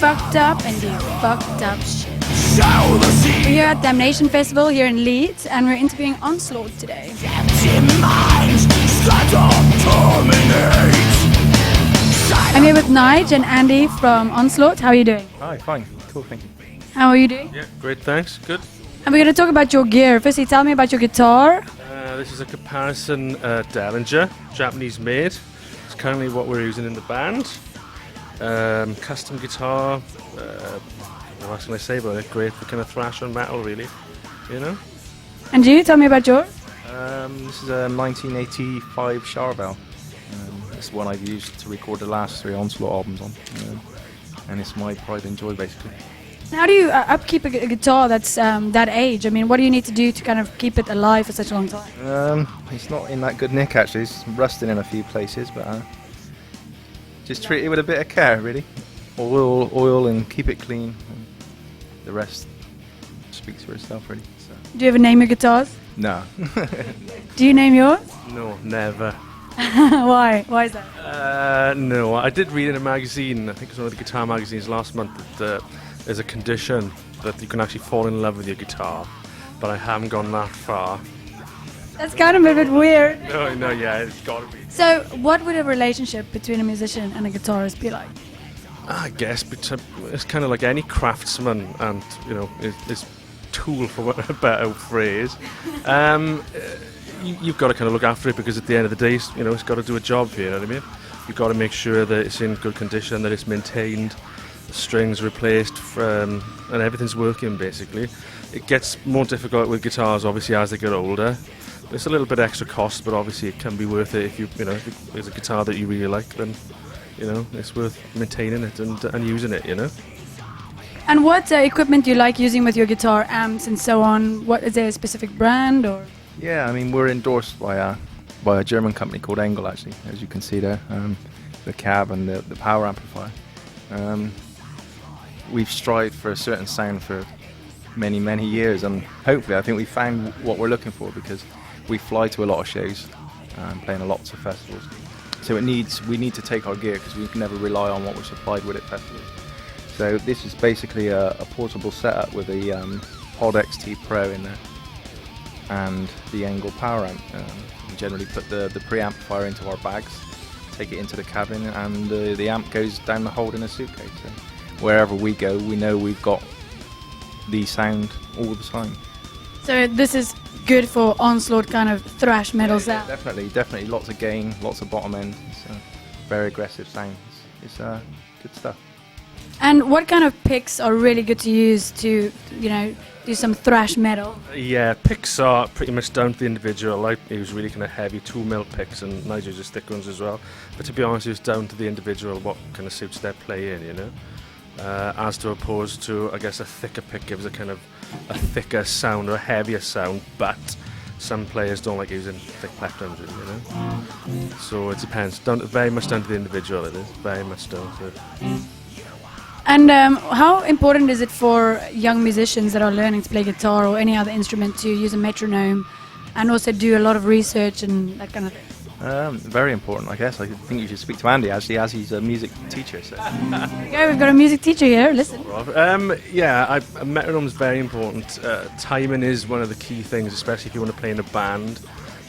fucked up and do fucked up shit. We're here at Damnation Festival here in Leeds, and we're interviewing Onslaught today. I'm here with Nige and Andy from Onslaught. How are you doing? Hi, fine. Cool, thank you. How are you doing? Yeah, great, thanks. Good. And we're going to talk about your gear. Firstly, tell me about your guitar. This is a comparison Derringer, Japanese made. It's currently what we're using in the band. Custom guitar. What else can I say about it? Great for kind of thrash and metal, really. You know? And you, tell me about yours. This is a 1985 Charvel. It's one I've used to record the last 3 Onslaught albums on. And it's my pride and joy, basically. How do you upkeep a guitar that's that age? I mean, what do you need to do to kind of keep it alive for such a long time? It's not in that good nick, actually. It's rusting in a few places, but just treat it with a bit of care, really. Oil and keep it clean. And the rest speaks for itself, really. So. Do you ever name your guitars? No. Do you name yours? No, never. Why? Why is that? No, I did read in a magazine, I think it was one of the guitar magazines last month, that there's a condition that you can actually fall in love with your guitar, but I haven't gone that far. That's kind of a bit weird. No, yeah, it's got to be. So, what would a relationship between a musician and a guitarist be like? I guess it's kind of like any craftsman, and his tool, for a better phrase. You've got to kind of look after it, because at the end of the day, it's got to do a job for you. You know what I mean? You've got to make sure that it's in good condition, that it's maintained, the strings replaced, and everything's working. Basically, it gets more difficult with guitars, obviously, as they get older. It's a little bit extra cost, but obviously it can be worth it if if there's a guitar that you really like, then it's worth maintaining it and using it. And what equipment do you like using with your guitar, amps and so on? What is there a specific brand or? Yeah, I mean, we're endorsed by a German company called Engel, actually, as you can see there. The cab and the power amplifier. We've strived for a certain sound for many, many years, and hopefully I think we found what we're looking for, because we fly to a lot of shows and playing at lots of festivals. So we need to take our gear, because we can never rely on what we're supplied with at festivals. So this is basically a portable setup with a Pod XT Pro in there and the Engel power amp. We generally put the preamplifier into our bags, take it into the cabin, and the amp goes down the hold in a suitcase. So wherever we go, we know we've got the sound all the time. So this is good for Onslaught kind of thrash metal sound. Definitely lots of gain, lots of bottom end. It's very aggressive sound. It's good stuff. And what kind of picks are really good to use to, do some thrash metal? Yeah, picks are pretty much down to the individual. I use really kind of heavy 2mm picks, and Nige uses thick ones as well. But to be honest, it's down to the individual what kind of suits their playing, as to opposed to, I guess, a thicker pick gives a kind of a thicker sound or a heavier sound, but some players don't like using thick plectrums, So it depends. Very much down to the individual. It is very much down to it. And how important is it for young musicians that are learning to play guitar or any other instrument to use a metronome and also do a lot of research and that kind of thing? Very important, I guess. I think you should speak to Andy, actually, as he's a music teacher. So. Okay, we've got a music teacher here. Listen. A metronome is very important. Timing is one of the key things, especially if you want to play in a band.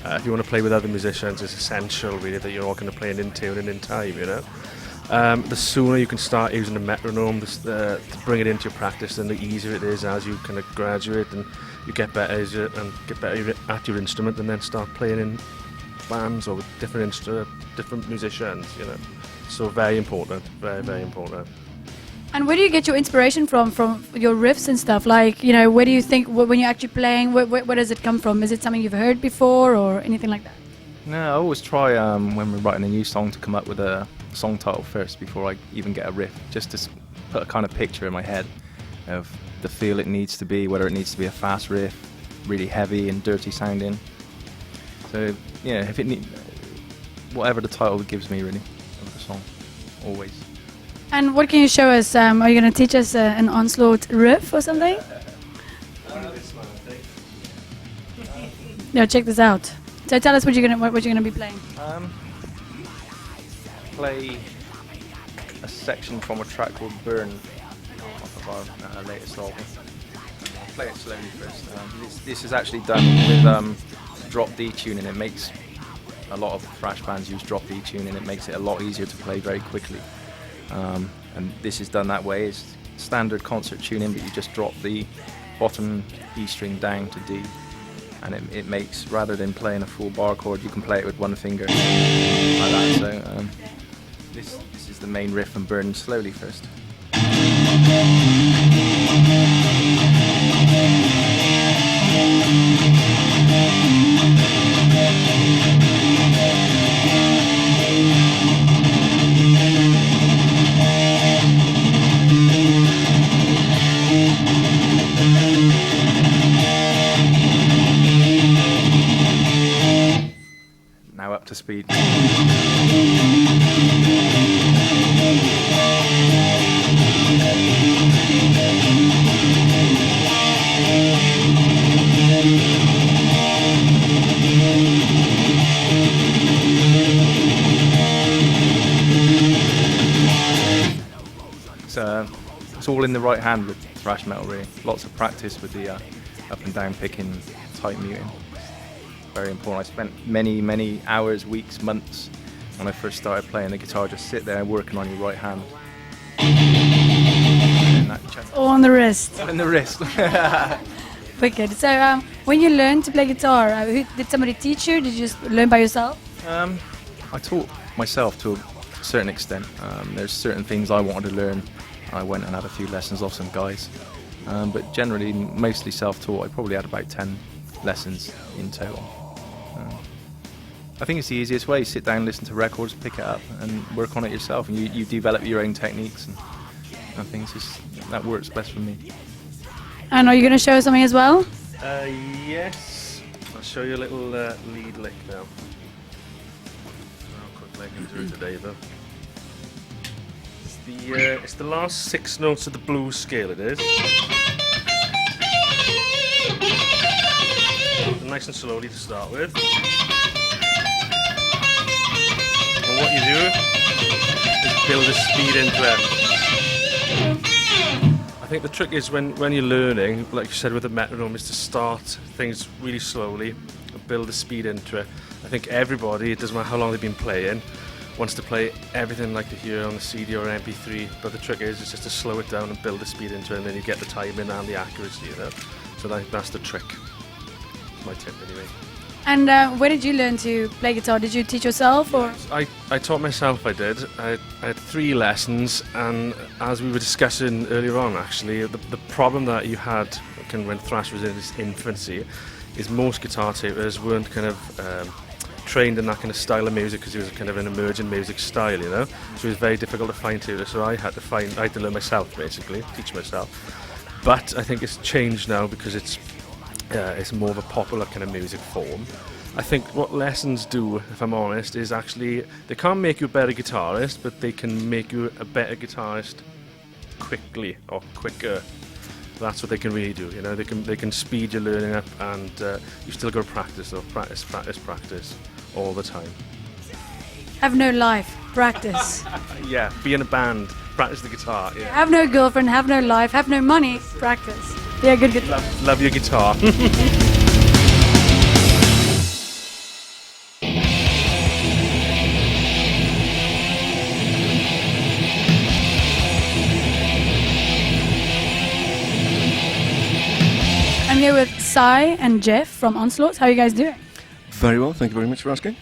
If you want to play with other musicians, it's essential, really, that you're all kind of playing in tune and in time, The sooner you can start using a metronome to bring it into your practice, then the easier it is as you kind of graduate and you get better at your instrument, and then start playing in bands or with different musicians. So very important, very, very important. And where do you get your inspiration from your riffs and stuff? Like, where do you think when you're actually playing? Where does it come from? Is it something you've heard before or anything like that? No, I always try when we're writing a new song to come up with a song title first before I even get a riff, just to put a kind of picture in my head of the feel it needs to be, whether it needs to be a fast riff, really heavy and dirty sounding. So yeah, if it whatever the title gives me, really, of the song, always. And what can you show us? Are you going to teach us an Onslaught riff or something? No, check this out. So tell us what you're gonna be playing. Play a section from a track called Burn of our latest album. I'll play it slowly first. This is actually done with drop D tuning. It makes a lot of thrash bands use drop D tuning. It makes it a lot easier to play very quickly. And this is done that way. It's standard concert tuning, but you just drop the bottom E string down to D. And it makes, rather than playing a full bar chord, you can play it with one finger like that. So this is the main riff and burn slowly first. Now up to speed. It's all in the right hand with thrash metal, really. Lots of practice with the up and down picking, tight muting. Very important. I spent many hours, weeks, months when I first started playing the guitar, just sit there working on your right hand. All on the wrist. On the wrist. Wicked. So when you learned to play guitar, did somebody teach you? Did you just learn by yourself? I taught myself to a certain extent. There's certain things I wanted to learn. I went and had a few lessons off some guys. But generally, mostly self-taught. I probably had about 10 lessons in total. I think it's the easiest way. Sit down, listen to records, pick it up, and work on it yourself. And you develop your own techniques and things. That works best for me. And are you going to show us something as well? Yes. I'll show you a little lead lick now. How quickly I can do it today, though. It's the last 6 notes of the blues scale. It is. Nice and slowly to start with. And what you do is build a speed into it. I think the trick is when you're learning, like you said with the metronome, is to start things really slowly and build the speed into it. I think everybody, it doesn't matter how long they've been playing, wants to play everything like they hear on the CD or MP3, but the trick is just to slow it down and build the speed into it, and then you get the timing and the accuracy, you know? So that's the trick. That's my tip anyway. And where did you learn to play guitar? Did you teach yourself, or? I taught myself, I did. I had 3 lessons, and as we were discussing earlier on, actually, the problem that you had when thrash was in its infancy is most guitar tutors weren't kind of trained in that kind of style of music, because it was kind of an emerging music style, you know. So it was very difficult to find tutors. So I had to learn myself, basically, teach myself. But I think it's changed now because it's more of a popular kind of music form. I think what lessons do, if I'm honest, is actually they can't make you a better guitarist, but they can make you a better guitarist quickly or quicker. That's what they can really do. You know, they can speed your learning up, and you still got to practice, though. Practice all the time. Have no life, practice. Yeah, be in a band, practice the guitar. Yeah. Have no girlfriend, have no life, have no money, practice. Yeah, good guitar. Love your guitar. I'm here with Cy and Jeff from Onslaught. How are you guys doing? Very well, thank you very much for asking.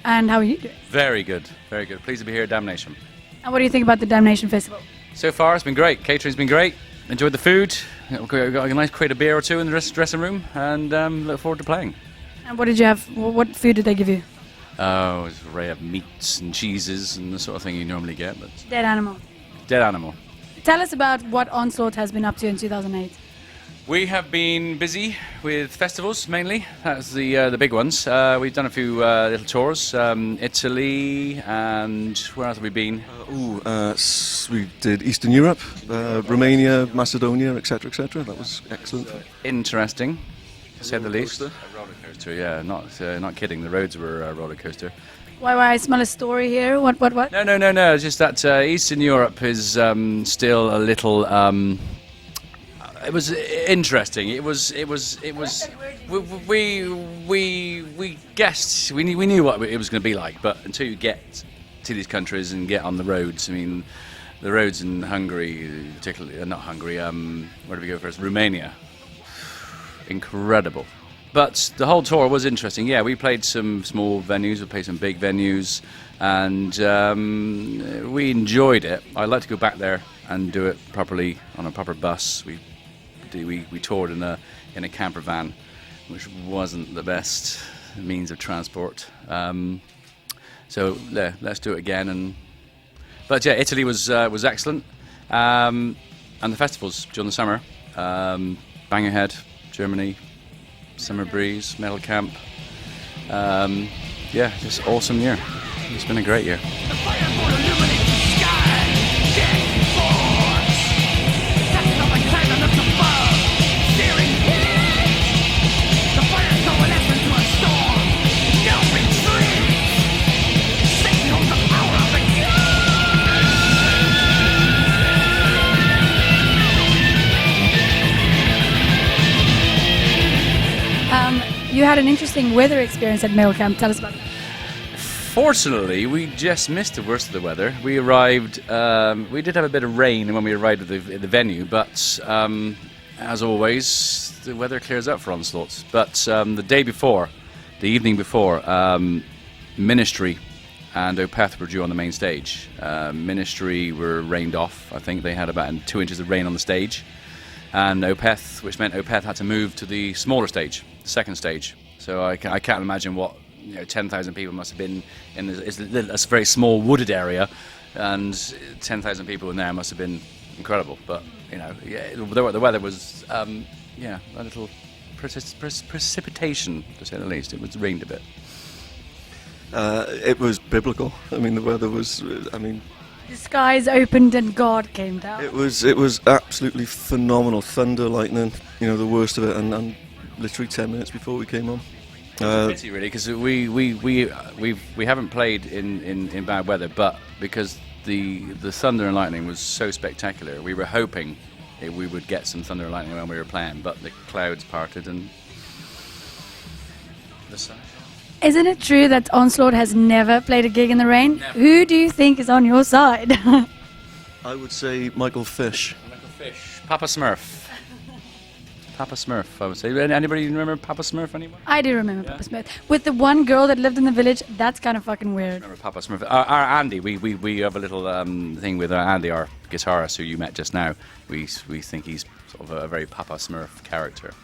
And how are you doing? Very good, very good. Pleased to be here at Damnation. And what do you think about the Damnation Festival? So far, it's been great. Catering's been great. Enjoyed the food. Got a nice crate of beer or two in the dressing room, and look forward to playing. And what did you have? What food did they give you? Oh, it was an array of meats and cheeses and the sort of thing you normally get, but Dead animal. dead animal. Tell us about what Onslaught has been up to in 2008. We have been busy with festivals mainly. That's the big ones. We've done a few little tours. Italy, and where else have we been? We did Eastern Europe, Romania, Macedonia, etc., etc. That was excellent. Interesting, to say the least. coaster. A roller coaster, yeah. Not kidding. The roads were a roller coaster. Why I smell a story here? What? No. It's just that Eastern Europe is still a little It was interesting. It was. We guessed. We knew what it was going to be like, but until you get to these countries and get on the roads, I mean, the roads in Hungary, particularly not Hungary. Where did we go first? Romania. Incredible. But the whole tour was interesting. Yeah, we played some small venues, we played some big venues, and we enjoyed it. I'd like to go back there and do it properly on a proper bus. We toured in a camper van, which wasn't the best means of transport. So yeah, let's do it again. But yeah, Italy was excellent, and the festivals during the summer. Bang Ahead, Germany. Summer Breeze, Metal Camp. Yeah, just awesome year. It's been a great year. You had an interesting weather experience at Metal Camp. Tell us about it. Fortunately, we just missed the worst of the weather. We arrived. We did have a bit of rain when we arrived at the venue, but as always, the weather clears up for Onslaught. But the evening before, Ministry and Opeth were due on the main stage. Ministry were rained off. I think they had about 2 inches of rain on the stage. And Opeth, which meant Opeth had to move to the smaller stage, the second stage. So I can't imagine what 10,000 people must have been in this very small wooded area, and 10,000 people in there must have been incredible. But the weather was a little precipitation, to say the least. It was rained a bit. It was biblical. I mean, the weather was. The skies opened and God came down. It was absolutely phenomenal. Thunder, lightning, the worst of it, and literally 10 minutes before we came on. It's a pity, really, because we haven't played in bad weather, but because the thunder and lightning was so spectacular, we were hoping we would get some thunder and lightning when we were playing, but the clouds parted and the sun. Isn't it true that Onslaught has never played a gig in the rain? Never. Who do you think is on your side? I would say Michael Fish. Michael Fish. Papa Smurf. Papa Smurf, I would say. Anybody remember Papa Smurf anymore? I do remember Papa Smurf. With the one girl that lived in the village, that's kind of fucking weird. Remember Papa Smurf. Our Andy, we have a little thing with Andy, our guitarist who you met just now. We think he's sort of a very Papa Smurf character.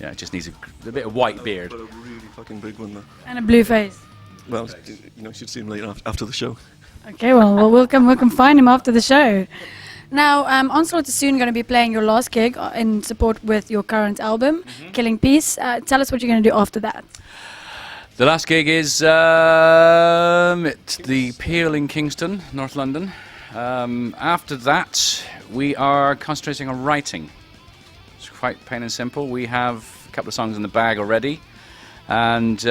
Yeah, just needs a bit of white beard. But a really fucking big one, though. And a blue face. Well, you should see him later after the show. Okay, well, we'll come find him after the show. Now, Onslaught is soon going to be playing your last gig in support with your current album, Killing Peace. Tell us what you're going to do after that. The last gig is at the Peel in Kingston, North London. After that, we are concentrating on writing. It's quite plain and simple. We have a couple of songs in the bag already. And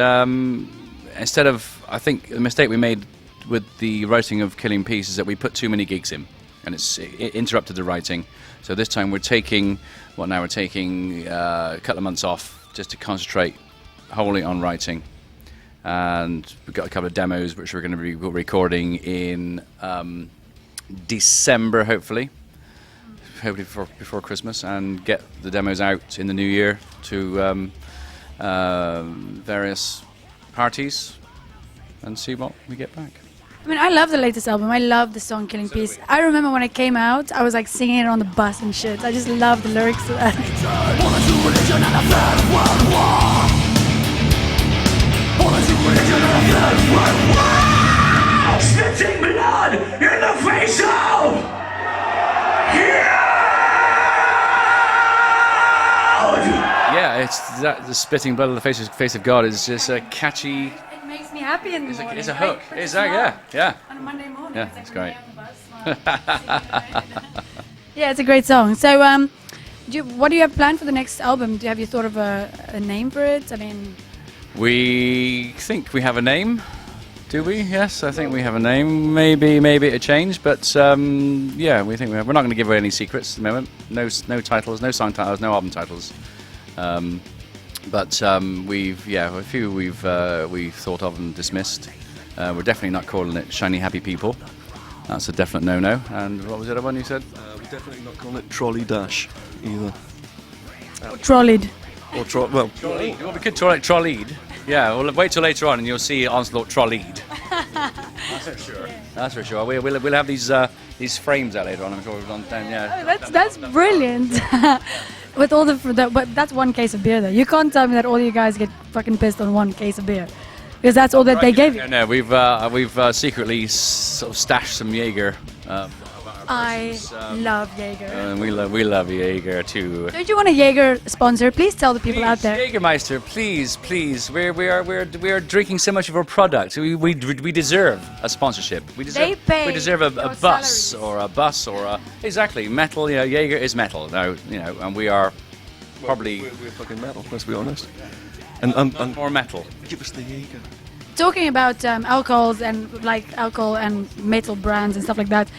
instead of, I think the mistake we made with the writing of Killing Peace is that we put too many gigs in. And it interrupted the writing. So this time we're taking a couple of months off just to concentrate wholly on writing. And we've got a couple of demos which we're going to be recording in December, hopefully before Christmas, and get the demos out in the new year to various parties and see what we get back. I mean, I love the latest album. I love the song Killing Peace. I remember when it came out, I was like singing it on the bus and shit. I just love the lyrics to that. Spitting blood in the face of Yeah, it's that the spitting blood in the face of God is just a catchy. It makes me happy in the morning. It's a hook. Is that? Yeah. On a Monday morning. Yeah, it's it's like great. Yeah, it's a great song. So, what do you have planned for the next album? Have you thought of a name for it? I mean, We think we have a name. Do we? Yes, I think we have a name. Maybe it changed, but yeah, we think we're not going to give away any secrets at the moment. No titles, no song titles, no album titles. But a few we've thought of and dismissed. We're definitely not calling it Shiny Happy People. That's a definite no-no. And what was the other one you said? We're definitely not calling it Trolley Dash either. Trolleyed. Or Well, we could try it trolleyed. Yeah, well, wait till later on and you'll see Onslaught trolleyed. That's for sure. That's for sure. We'll have these frames out later on. I'm sure we've done. Yeah. Oh, that's brilliant. With all but that's one case of beer though. You can't tell me that all you guys get fucking pissed on one case of beer, because that's all that they gave you. No, we've secretly sort of stashed some Jaeger. I love Jaeger. And we love Jaeger too. Don't you want a Jaeger sponsor? Please tell the people out there. Jägermeister, please. We are drinking so much of our product. We deserve a sponsorship. We deserve a bus salaries. or a exactly metal. You know, Jaeger is metal. Now and we are probably we're fucking metal. Let's be honest. And more metal. Give us the Jaeger. Talking about alcohol and metal brands and stuff like that.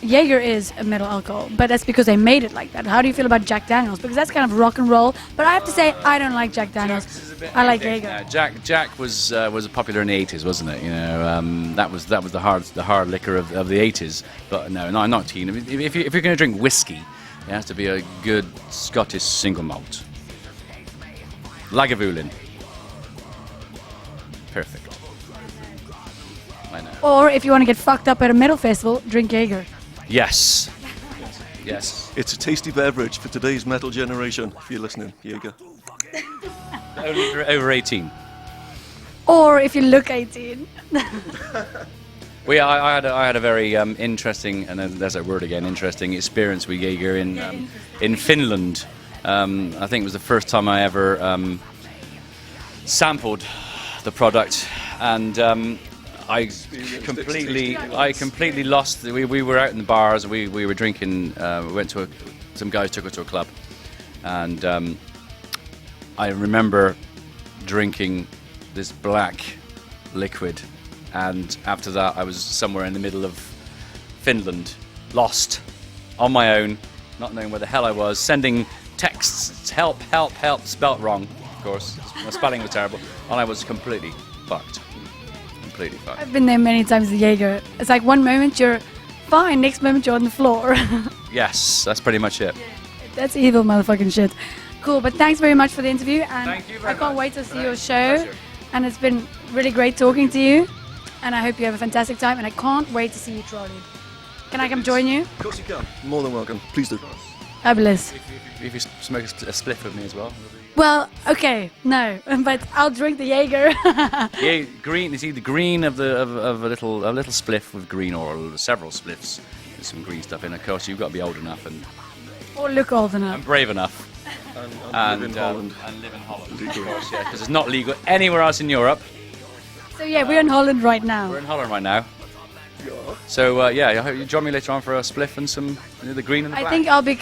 Jaeger is a metal alcohol, but that's because they made it like that. How do you feel about Jack Daniels? Because that's kind of rock and roll. But I have to say, I don't like Jack Daniels. I like Jaeger. Jack was popular in the 80s, wasn't it? You know, that was the hard liquor of the 80s. But no, I'm not keen. If you're going to drink whiskey, it has to be a good Scottish single malt. Lagavulin. Perfect. I know. Or if you want to get fucked up at a metal festival, drink Jaeger. Yes. It's a tasty beverage for today's metal generation. If you're listening, Jaeger. Only over 18. Or if you look 18. I had a very interesting, and there's that word again, interesting experience with Jaeger in Finland. I think it was the first time I ever sampled the product, and I completely lost. We were out in the bars, and we were drinking. We went to some guys took us to a club, and I remember drinking this black liquid, and after that I was somewhere in the middle of Finland, lost, on my own, not knowing where the hell I was, sending texts, help, spelt wrong, of course, my spelling was terrible, and I was completely fucked. I've been there many times with Jaeger. It's like one moment you're fine, next moment you're on the floor. Yes, that's pretty much it. That's evil motherfucking shit. Cool, but thanks very much for the interview, and Thank you very I can't much. wait to see your show. And it's been really great talking to you, and I hope you have a fantastic time, and I can't wait to see you trolley. Can I come join you? Of course you can. More than welcome. Please do. Fabulous. If you smoke a spliff with me as well. Well, okay, no, but I'll drink the Jaeger. Yeah, green. You see the green of a little spliff with green, or several spliffs with some green stuff in. Of course, you've got to be old enough and Look old enough. brave enough. And live in Holland. And live in Holland, of course, yeah, because it's not legal anywhere else in Europe. So yeah, we're in Holland right now. We're in Holland right now. So yeah, I hope you join me later on for a spliff and some the green and the black. I think I'll be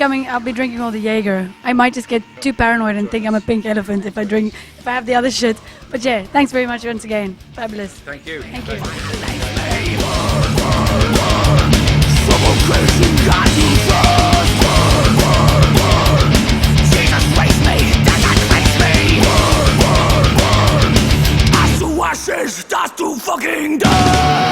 drinking all the Jaeger. I might just get too paranoid and think I'm a pink elephant if I have the other shit. But yeah, thanks very much once again. Fabulous. Thank you. Thank you. Jesus raised me, that cleanse me. As to ashes, dust to fucking dust.